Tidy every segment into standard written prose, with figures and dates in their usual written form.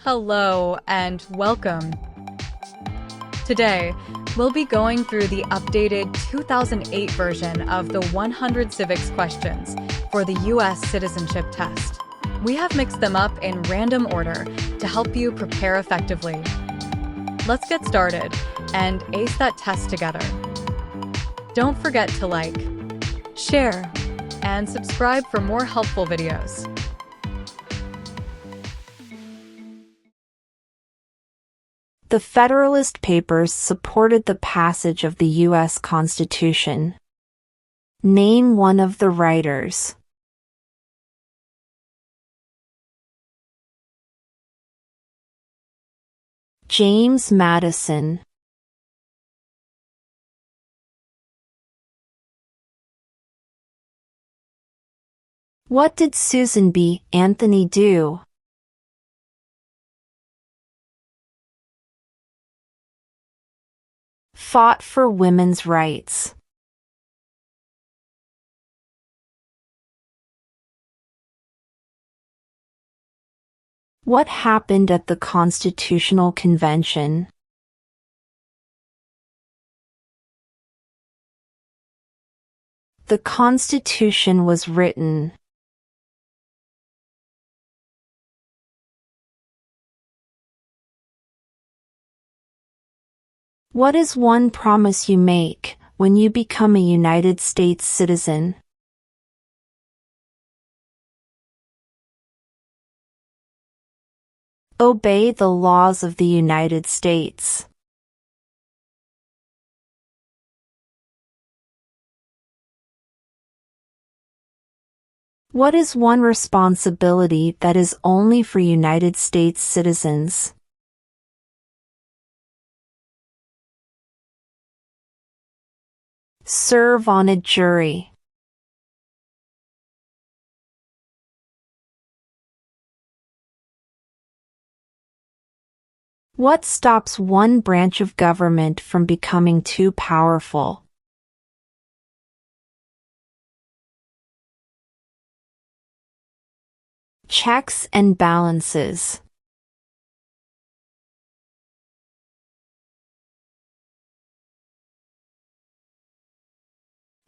Hello and welcome. Today, we'll be going through the updated 2008 version of the 100 Civics Questions for the U.S. Citizenship Test. We have mixed them up in random order to help you prepare effectively. Let's get started and ace that test together. Don't forget to like, share, and subscribe for more helpful videos. The Federalist Papers supported the passage of the U.S. Constitution. Name one of the writers. James Madison. What did Susan B. Anthony do? Fought for women's rights. What happened at the Constitutional Convention? The Constitution was written. What is one promise you make when you become a United States citizen? Obey the laws of the United States. What is one responsibility that is only for United States citizens? Serve on a jury. What stops one branch of government from becoming too powerful? Checks and balances.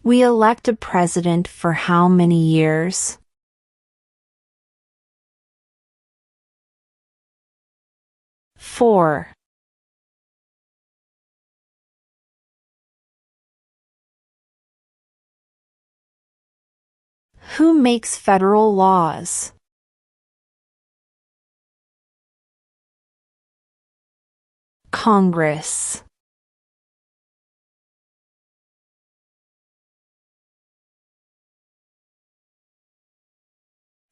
We elect a president for how many years? Four. Who makes federal laws? Congress.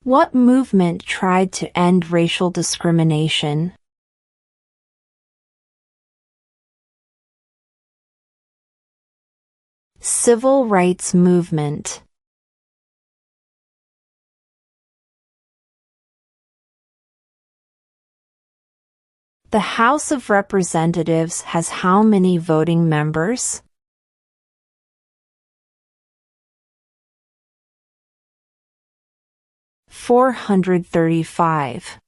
What movement tried to end racial discrimination? Civil rights movement. The House of Representatives has how many voting members? 435.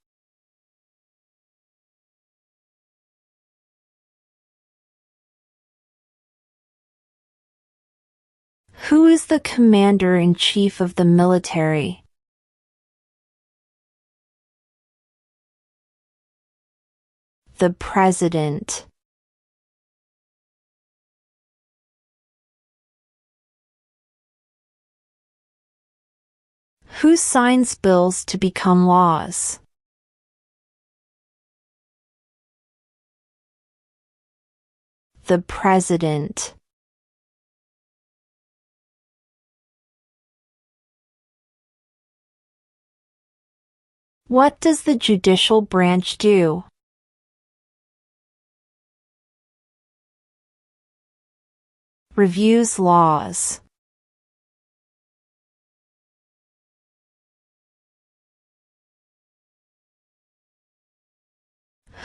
Who is the commander-in-chief of the military? The president. Who signs bills to become laws? The president. What does the judicial branch do? Reviews laws.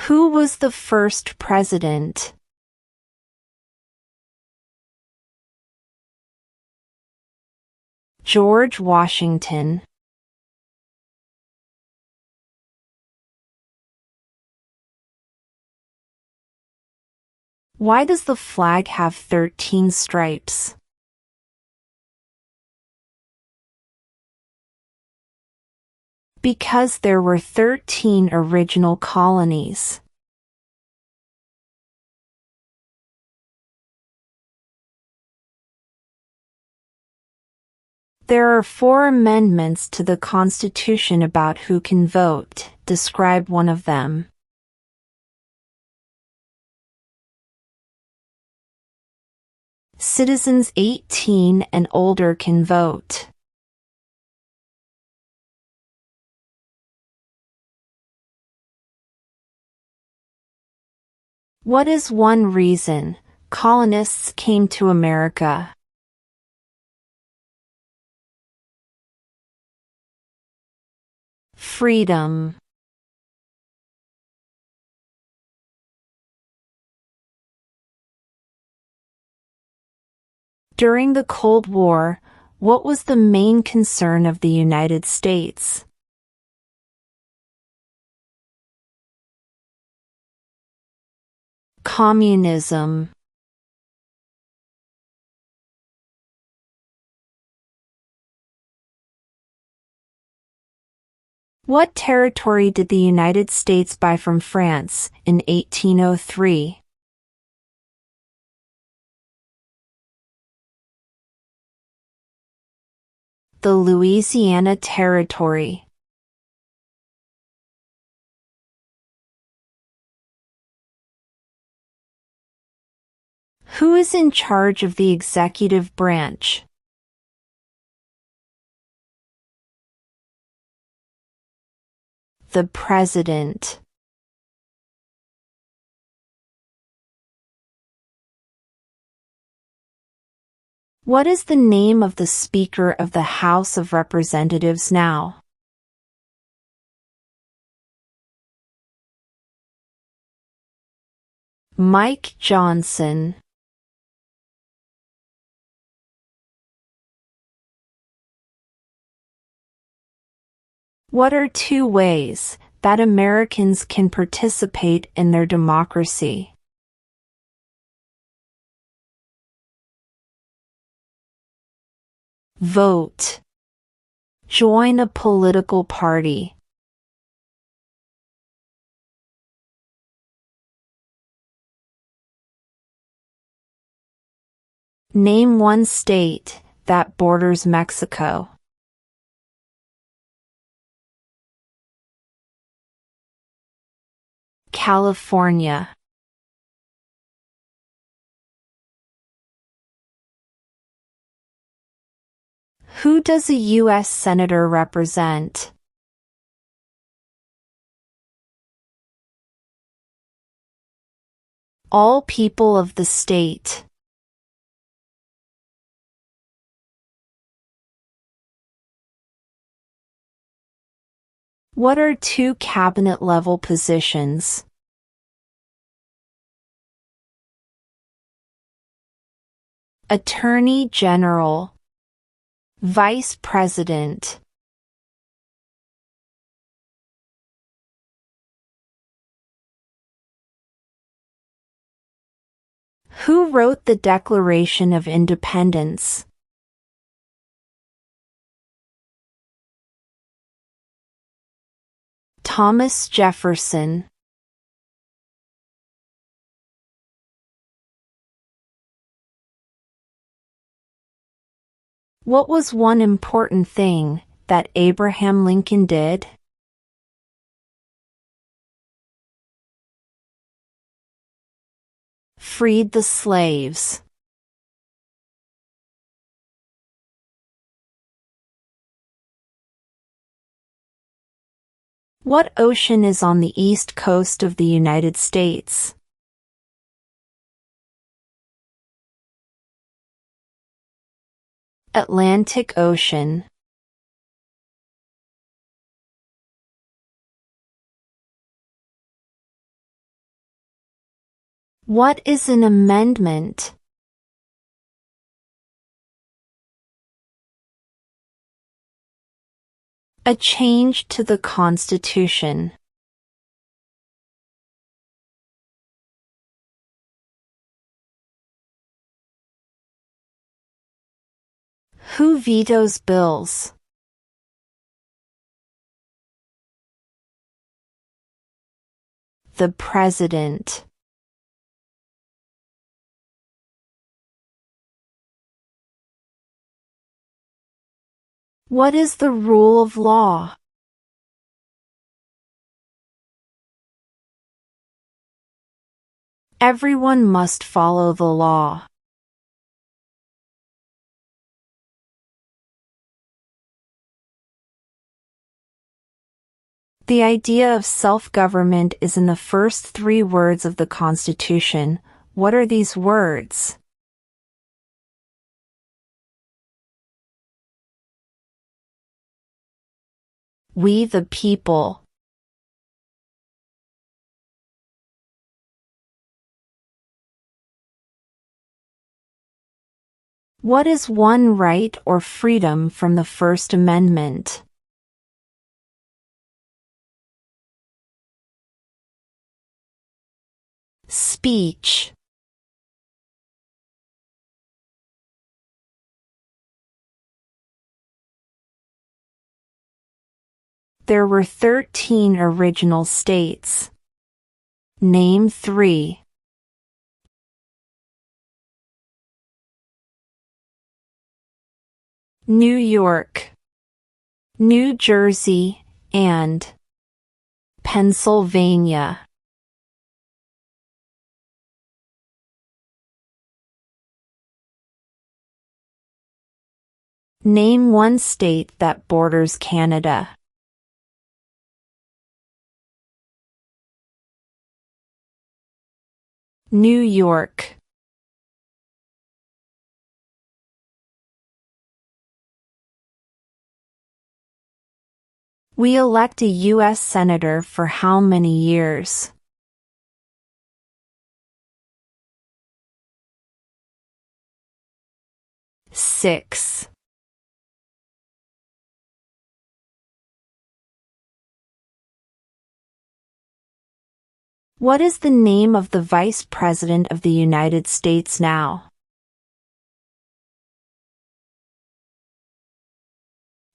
Who was the first president? George Washington. Why does the flag have 13 stripes? Because there were 13 original colonies. There are 4 amendments to the Constitution about who can vote. Describe one of them. Citizens 18 and older can vote. What is one reason colonists came to America? Freedom. During the Cold War, what was the main concern of the United States? Communism. What territory did the United States buy from France in 1803? The Louisiana Territory. Who is in charge of the executive branch? The President. What is the name of the Speaker of the House of Representatives now? Mike Johnson. What are 2 ways that Americans can participate in their democracy? Vote. Join a political party. Name one state that borders Mexico. California. Who does a U.S. Senator represent? All people of the state. What are 2 cabinet-level positions? Attorney General. Vice President. Who wrote the Declaration of Independence? Thomas Jefferson. What was one important thing that Abraham Lincoln did? Freed the slaves. What ocean is on the east coast of the United States? Atlantic Ocean. What is an amendment? A change to the Constitution. Who vetoes bills? The President. What is the rule of law? Everyone must follow the law. The idea of self-government is in the first 3 words of the Constitution. What are these words? We the people. What is one right or freedom from the First Amendment? Speech. There were 13 original states. Name 3. New York, New Jersey, and Pennsylvania. Name one state that borders Canada. New York. We elect a U.S. Senator for how many years? Six. What is the name of the Vice President of the United States now?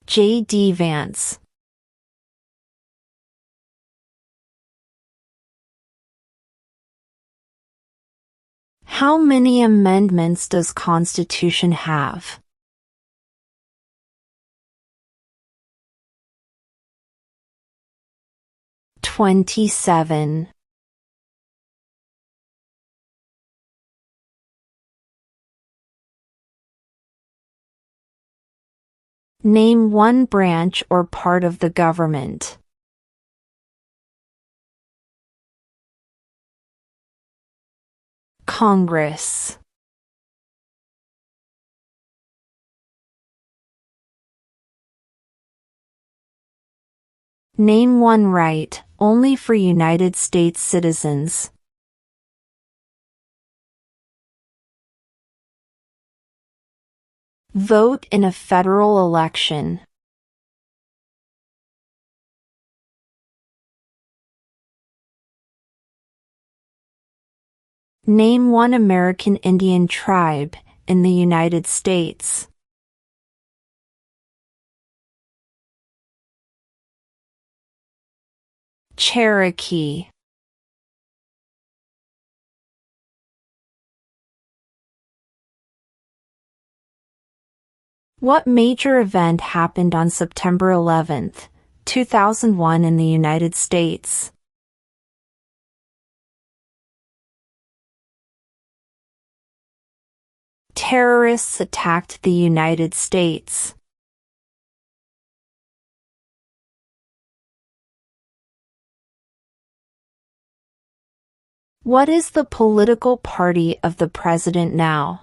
J.D. Vance. How many amendments does Constitution have? 27. Name one branch or part of the government. Congress. Name one right, only for United States citizens. Vote in a federal election. Name one American Indian tribe in the United States. Cherokee. What major event happened on September 11, 2001 in the United States? Terrorists attacked the United States. What is the political party of the president now?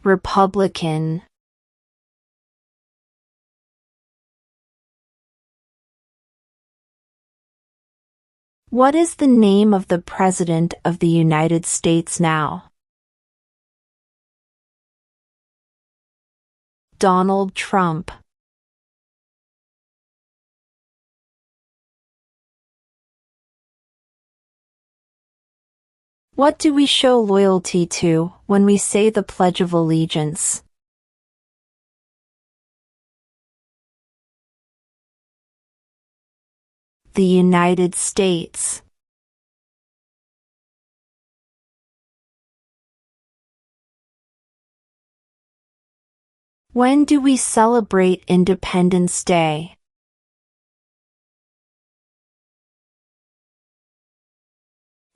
Republican. What is the name of the President of the United States now? Donald Trump. What do we show loyalty to when we say the Pledge of Allegiance? The United States. When do we celebrate Independence Day?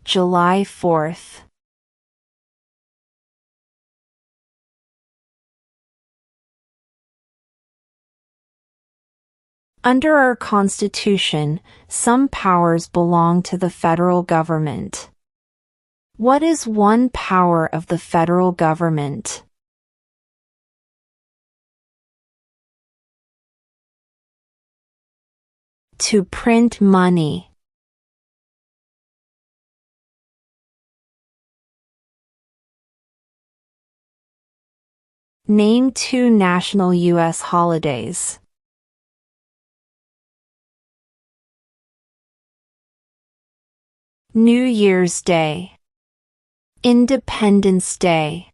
July 4th. Under our Constitution, some powers belong to the federal government. What is one power of the federal government? To print money. Name 2 national U.S. holidays. New Year's Day. Independence Day.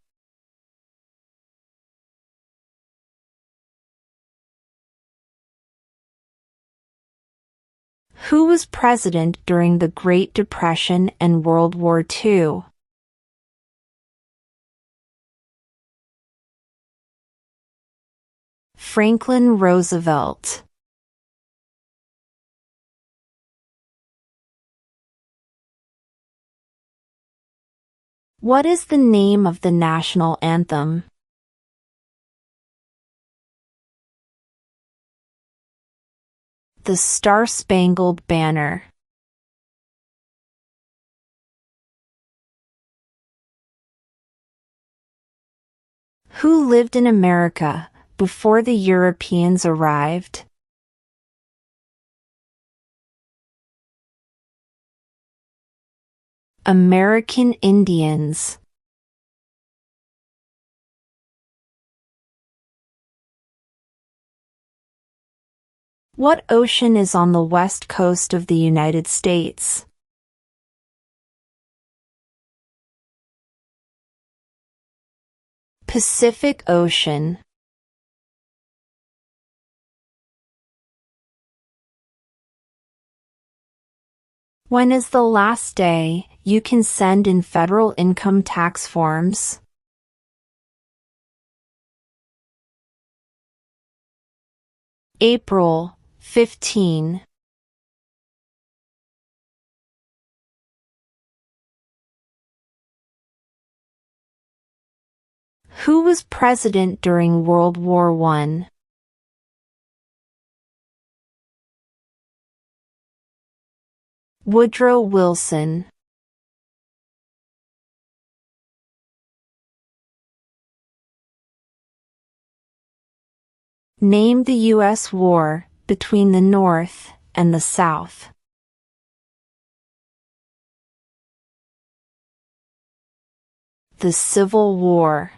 Who was president during the Great Depression and World War II? Franklin Roosevelt. What is the name of the national anthem? The Star-Spangled Banner. Who lived in America before the Europeans arrived? American Indians. What ocean is on the west coast of the United States? Pacific Ocean. When is the last day you can send in federal income tax forms? April 15. Who was president during World War I? Woodrow Wilson. Name the U.S. war between the North and the South. The Civil War.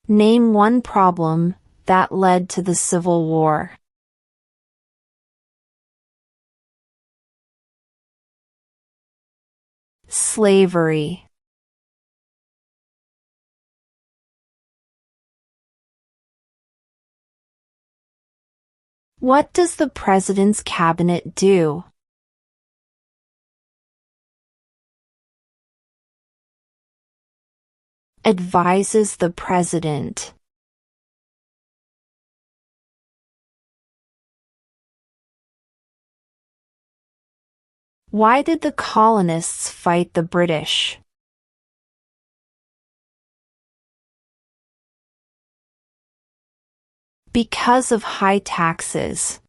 Name one problem that led to the Civil War. Slavery. What does the President's Cabinet do? Advises the President. Why did the colonists fight the British? Because of high taxes.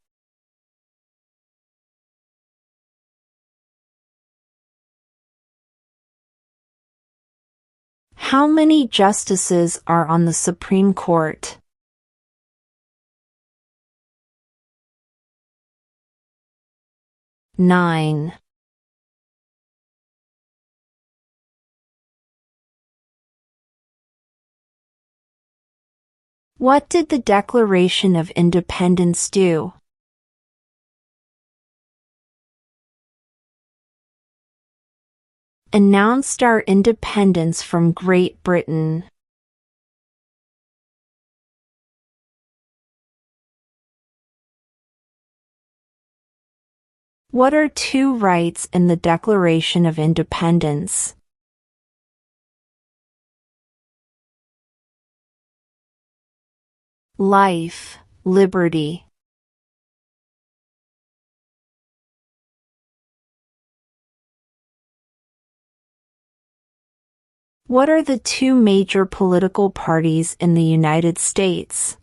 How many justices are on the Supreme Court? 9. What did the Declaration of Independence do? Announced our independence from Great Britain. What are two rights in the Declaration of Independence? Life, liberty. What are the two major political parties in the United States?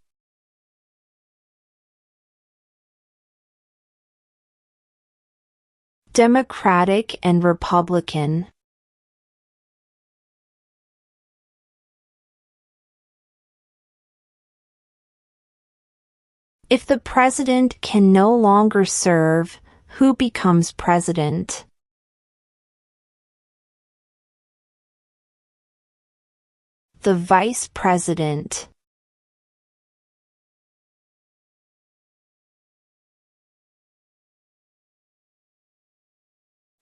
Democratic and Republican. If the president can no longer serve, who becomes president? The vice president.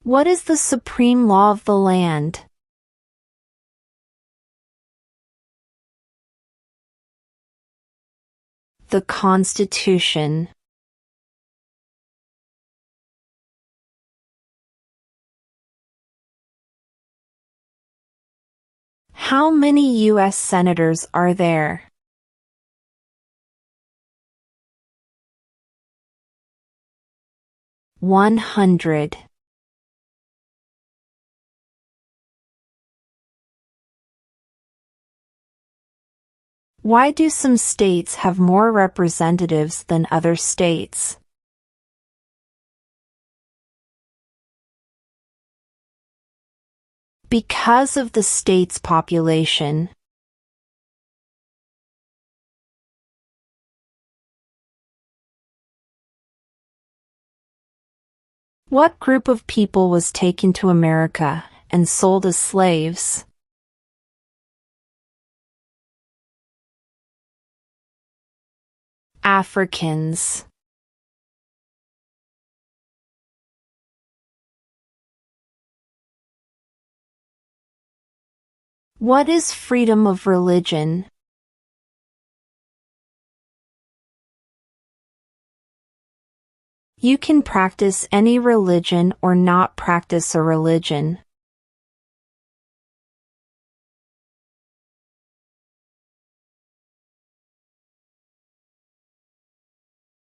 What is the supreme law of the land? The Constitution. How many U.S. senators are there? "100." Why do some states have more representatives than other states? Because of the state's population. What group of people was taken to America and sold as slaves? Africans. What is freedom of religion? You can practice any religion or not practice a religion.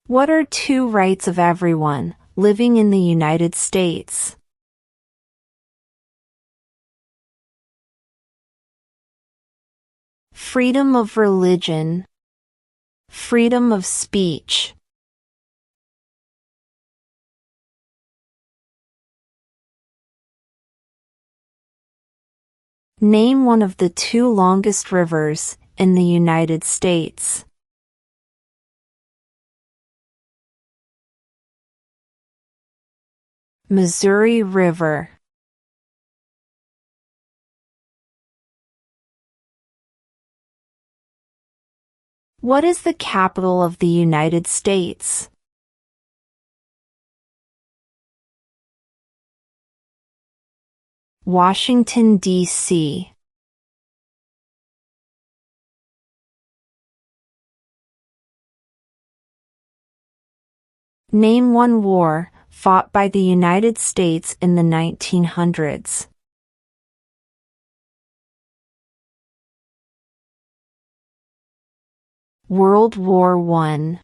What are two rights of everyone living in the United States? Freedom of religion. Freedom of speech. Name one of the two longest rivers in the United States. Missouri River. What is the capital of the United States? Washington, D.C. Name one war fought by the United States in the 1900s. World War I.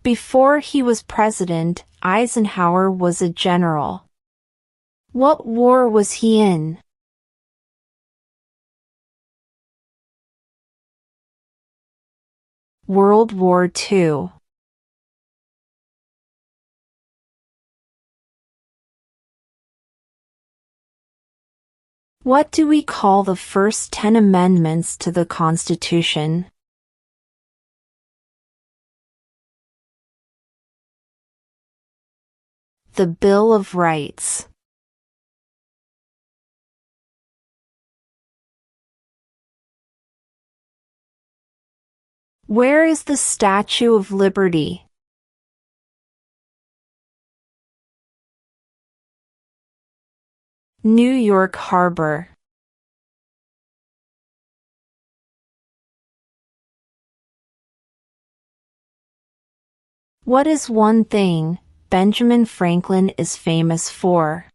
Before he was president, Eisenhower was a general. What war was he in? World War II. What do we call the first 10 amendments to the Constitution? The Bill of Rights. Where is the Statue of Liberty? New York Harbor. What is one thing Benjamin Franklin is famous for?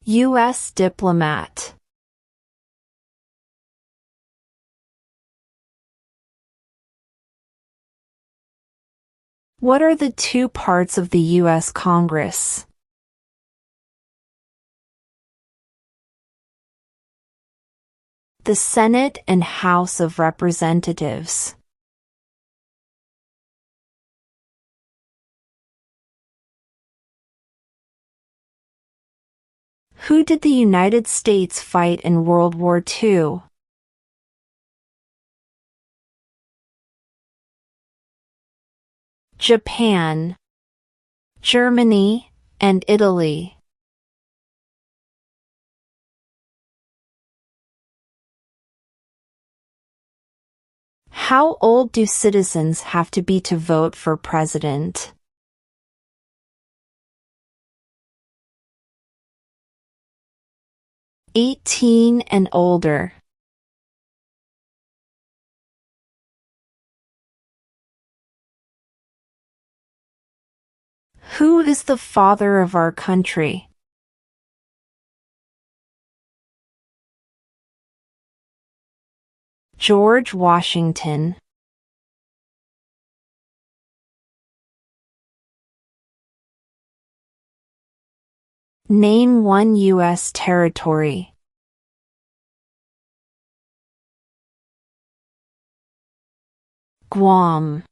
U.S. diplomat. What are the two parts of the U.S. Congress? The Senate and House of Representatives. Who did the United States fight in World War II? Japan, Germany, and Italy. How old do citizens have to be to vote for president? 18 and older. Who is the father of our country? George Washington. Name one U.S. territory. Guam.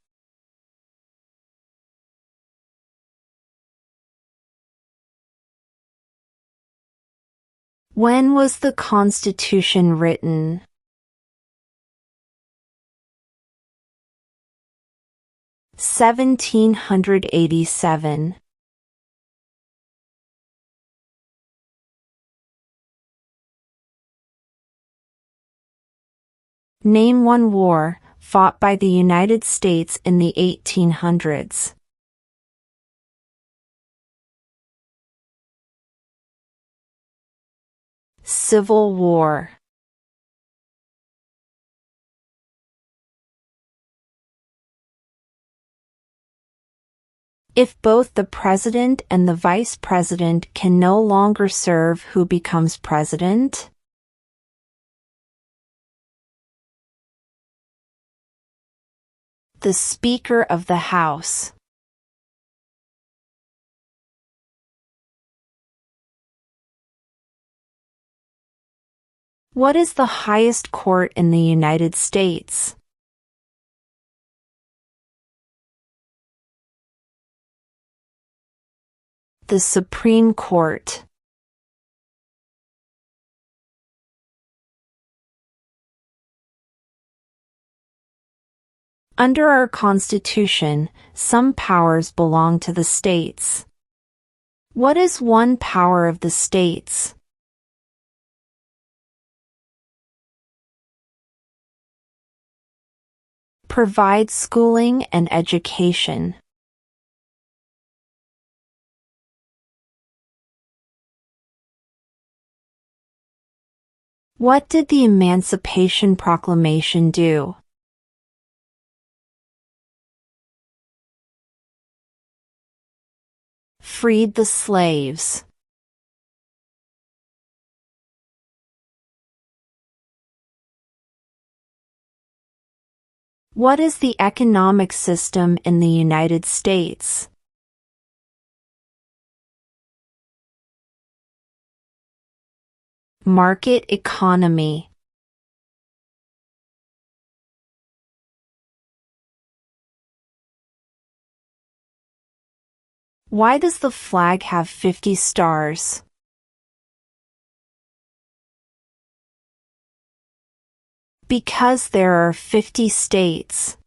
When was the Constitution written? (1787). Name one war fought by the United States in the 1800s. Civil War. If both the president and the vice president can no longer serve, who becomes president? The Speaker of the House. What is the highest court in the United States? The Supreme Court. Under our Constitution, some powers belong to the states. What is one power of the states? Provide schooling and education. What did the Emancipation Proclamation do? Freed the slaves. What is the economic system in the United States? Market economy. Why does the flag have 50 stars? Because there are 50 states.